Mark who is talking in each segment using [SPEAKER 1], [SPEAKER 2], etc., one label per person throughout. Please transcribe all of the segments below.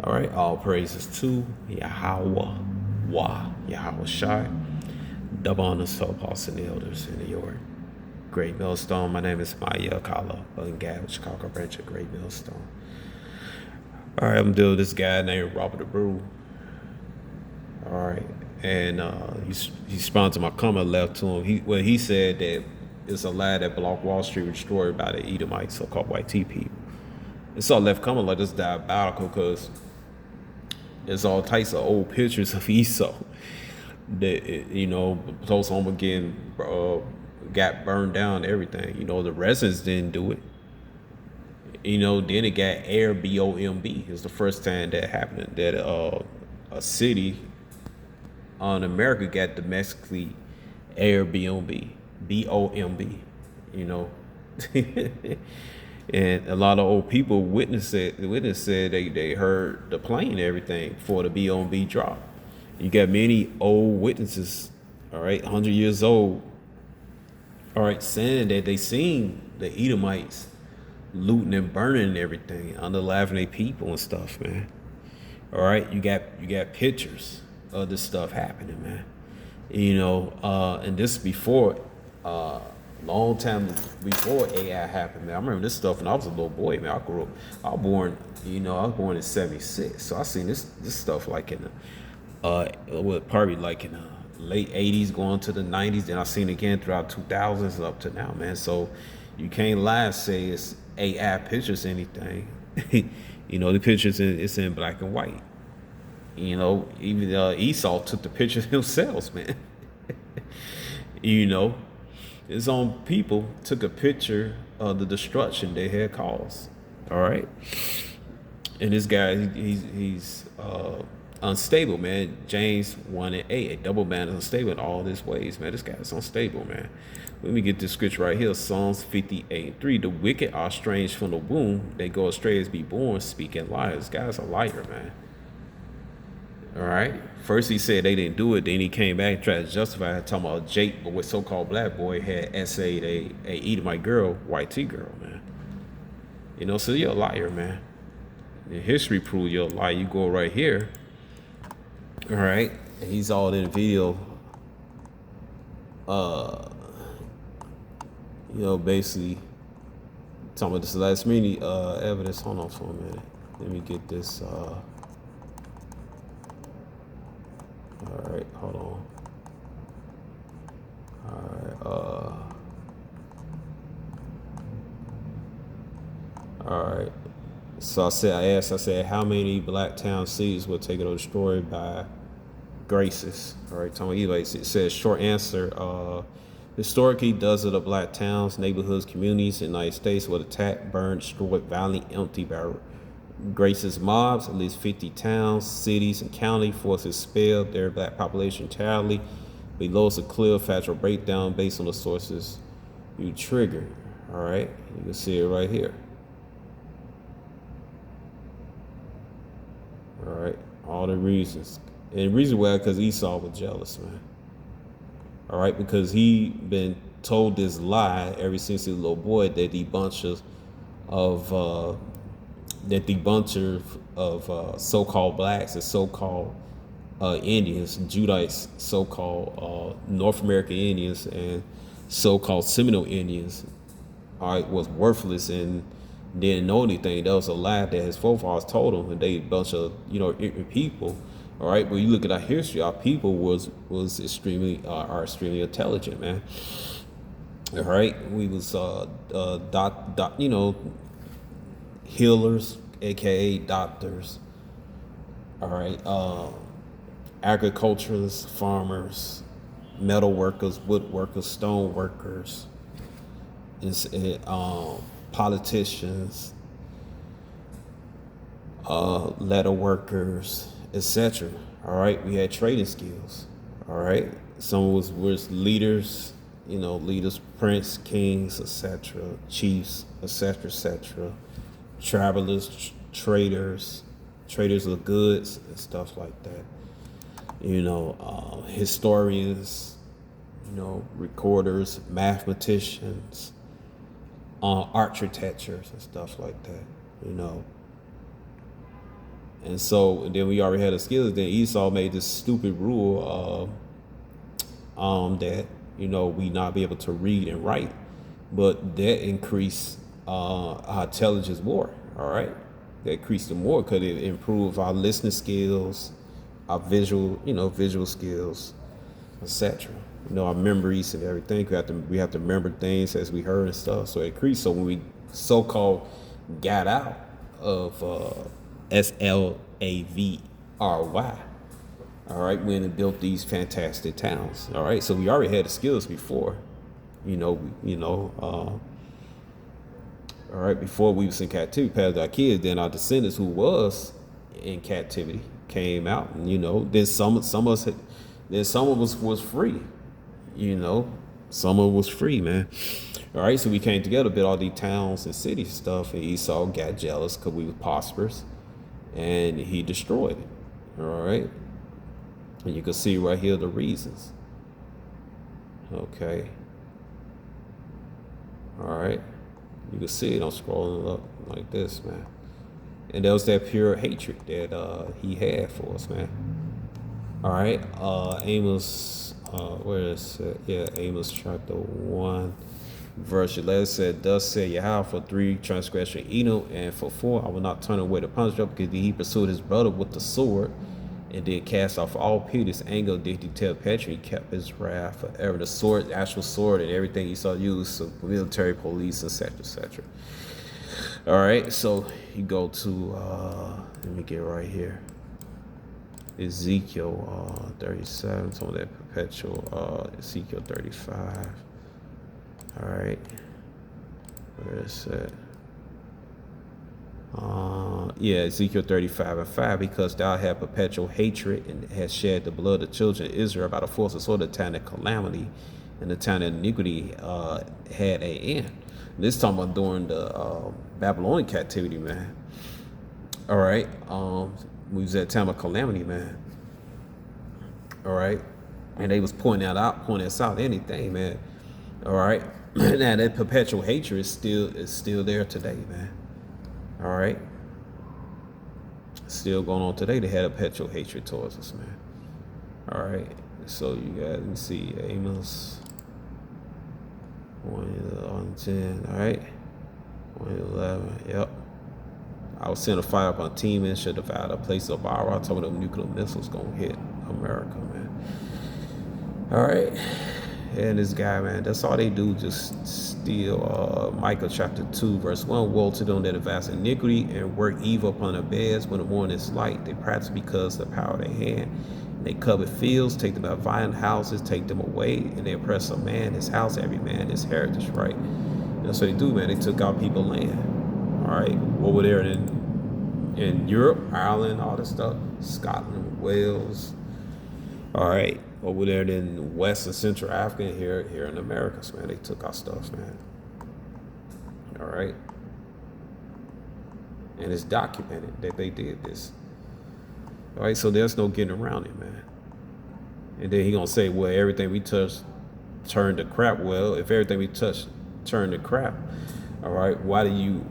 [SPEAKER 1] All right, all praises to Yahweh, Yahweh Shai, double on the soul, and the elders in the York. Great Millstone. My name is Maya Kala, Gab, Chicago branch of Great Millstone. All right, I'm dealing with this guy named Robert the Brew. All right, and he responded to my comment left to him. He said that it's a lie that Block Wall Street was destroyed by the Edomites, so-called white tea people. It's all left comment like this diabolical because there's all types of old pictures of Esau that close home again got burned down and everything. The residents didn't do it. Then it got Airbnb. It was the first time that happened that a city on America got domestically Airbnb, BOMB. You know, and a lot of old people witnessed it. The witness said they heard the plane and everything before the BOMB dropped. You got many old witnesses, all right, 100 years old, all right, saying that they seen the Edomites looting and burning and everything, underliving their people and stuff, man. All right, you got pictures of this stuff happening, man. And this before, long time before AI happened, man. I remember this stuff when I was a little boy, man. I was born in '76, so I seen this stuff like in probably like in the late '80s, going to the '90s. Then I seen it again throughout 2000s up to now, man. So you can't lie and say it's AI pictures anything. The pictures it's in black and white. Even Esau took the pictures himself, man. His own people took a picture of the destruction they had caused. All right, and this guy, he's unstable, man. James 1:8, a double man is unstable in all his ways, man. This guy is unstable, man. Let me get this scripture right here. Psalms 58:3. The wicked are estranged from the womb. They go astray as be born, speaking lies. This guy's a liar, man. All right. First he said they didn't do it. Then he came back and tried to justify it, talking about Jake, but with so-called black boy had essayed a Edomite girl, white tea girl, man. So you're a liar, man. The history proves you're a liar. You go right here. All right. And he's all in the video. Basically talking about this last minute evidence. Hold on for a minute. Let me get this. All right, hold on. All right. So I said, how many black town cities were taken or destroyed by graces? All right, talking about it says short answer. Historically, dozens of black towns, neighborhoods, communities in the United States were attacked, burned, destroyed, violently emptied by graces mobs. At least 50 towns, cities, and county forces expelled their black population entirely. Below is a clear factual breakdown based on the sources you trigger. All right, you can see it right here. All right, all the reasons. And the reason why, because Esau was jealous, man. All right, because he been told this lie ever since he was a little boy that the bunch of so-called blacks and so-called Indians, Judites, so-called North American Indians, and so-called Seminole Indians, all right, was worthless and didn't know anything. That was a lie that his forefathers told him, and they a bunch of ignorant people. All right, but you look at our history, our people are extremely intelligent, man. All right, we was healers, aka doctors. All right, agriculturists, farmers, metal workers, wood workers, stone workers, politicians, leather workers, etc. All right, we had trading skills. All right, some was leaders, leaders, prince, kings, etc., chiefs, etc., etc., travelers, traders of goods and stuff like that. Historians, recorders, mathematicians, architectures and stuff like that. And so then we already had the skills. Then Esau made this stupid rule that we not be able to read and write, but that increased our intelligence more. All right, that increased it more because it improved our listening skills, our visual skills, etc. Our memories and everything. We have to remember things as we heard and stuff. So it increased. So when we so-called got out of SLAVRY, all right, went and built these fantastic towns. All right, so we already had the skills before, all right, before we was in captivity, passed our kids. Then our descendants who was in captivity came out, and then some of us, was free. Some of it was free, man. All right, so we came together, built all these towns and cities and stuff, and Esau got jealous because we were prosperous, and he destroyed it. All right, and you can see right here the reasons. Okay. All right, you can see it. I'm scrolling up like this, man. And that was that pure hatred that he had for us, man. All right, Amos, where is it? Yeah, Amos chapter 1, verse 11 said, "Thus said Yahweh, for 3 transgression Edom, and for 4 I will not turn away the punishment, because he pursued his brother with the sword, and did cast off all pity. His anger did he tell Petra, he kept his wrath forever." The sword, the actual sword, and everything he saw used, so military, police, etc., etc. All right, so you go to let me get right here. Ezekiel 37, some of that perpetual, Ezekiel 35. All right, where is it? Yeah, Ezekiel 35 and 5, because thou hast perpetual hatred and hast shed the blood of the children of Israel by the force of sword, the time of calamity and the time of iniquity had an end. This talking about during the Babylonian captivity, man. All right, we was at time of calamity, man. All right, and they was pointing us out, anything, man. All right, now that perpetual hatred is still there today, man. All right, still going on today. They had a perpetual hatred towards us, man. All right, so you guys, let me see, Amos 1:10. All right, 1:11. Yep. I will send a fire upon team and should devour the place of Bara. I told them nuclear missiles gonna hit America, man. All right, and this guy, man, that's all they do, just steal. Micah chapter 2, verse 1. Woe to them that advance iniquity and work evil upon their beds when the morning is light. They practice because of the power of their hand. And they covet fields, take them out violent houses, take them away, and they oppress a man, his house, every man, his heritage, right? And that's what they do, man. They took out people's land. All right, over there in Europe, Ireland, all this stuff, Scotland, Wales. All right, over there in West and Central Africa, here in America, man, they took our stuff, man. All right, and it's documented that they did this. All right, so there's no getting around it, man. And then he gonna say, well, everything we touch turned to crap. Well, if everything we touch turned to crap, all right, why do you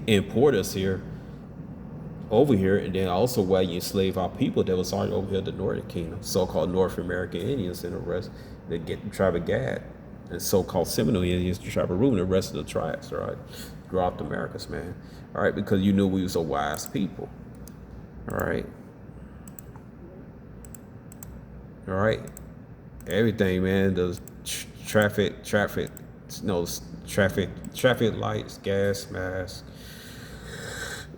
[SPEAKER 1] import us over here, and then also why you enslave our people that was already over here, the Northern Kingdom, so-called North American Indians, and the rest that get the tribe of Gad, and so-called Seminole Indians, the tribe of Reuben, the rest of the tribes, all right, throughout the Americas, man. All right, because you knew we was a wise people. All right. All right. Everything, man. Those traffic lights, gas masks,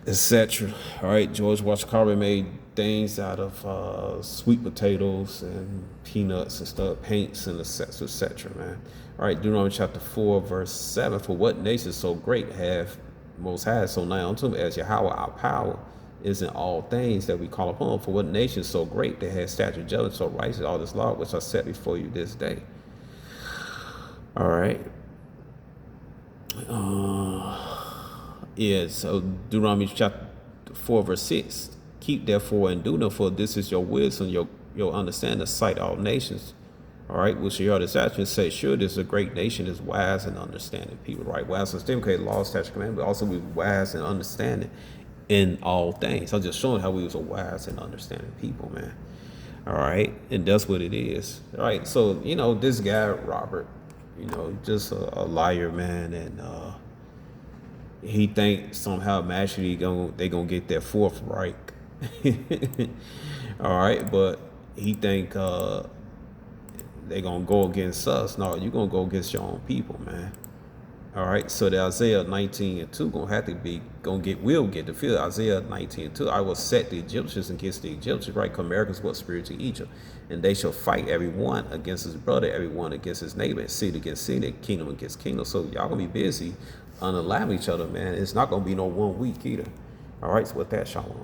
[SPEAKER 1] etc. All right, George Washington Carver made things out of sweet potatoes and peanuts and stuff, paints and etc. Man. All right, Deuteronomy chapter 4, verse 7. For what nation so great have Most High so nigh unto him as Yahweh our power is in all things that we call upon? For what nation so great that has statute, judgment, so righteous, all this law which I set before you this day? All right. Yeah, so Deuteronomy chapter 4, verse 6. Keep therefore and do no, for this is your wisdom, your understanding, sight all nations, All right, which your attachment say, sure, this is a great nation, is wise and understanding people, right? Wise and understanding, okay, law, statute, commandment, but also be wise and understanding in all things. I'm just showing how we was a wise and understanding people, man. All right, and that's what it is. All right, so this guy Robert, just a liar, man, and he think somehow magically they gonna get their fourth Reich. All right, but he think they gonna go against us. No, you gonna go against your own people, man. All right, so the Isaiah 19:2 will get the field. Isaiah 19:2, I will set the Egyptians against the Egyptians, right? Because America's what spiritual Egypt, and they shall fight everyone against his brother, everyone against his neighbor, city against city, kingdom against kingdom. So y'all gonna be busy unaliving each other, man. It's not gonna be no 1 week either. All right, so with that, shalom.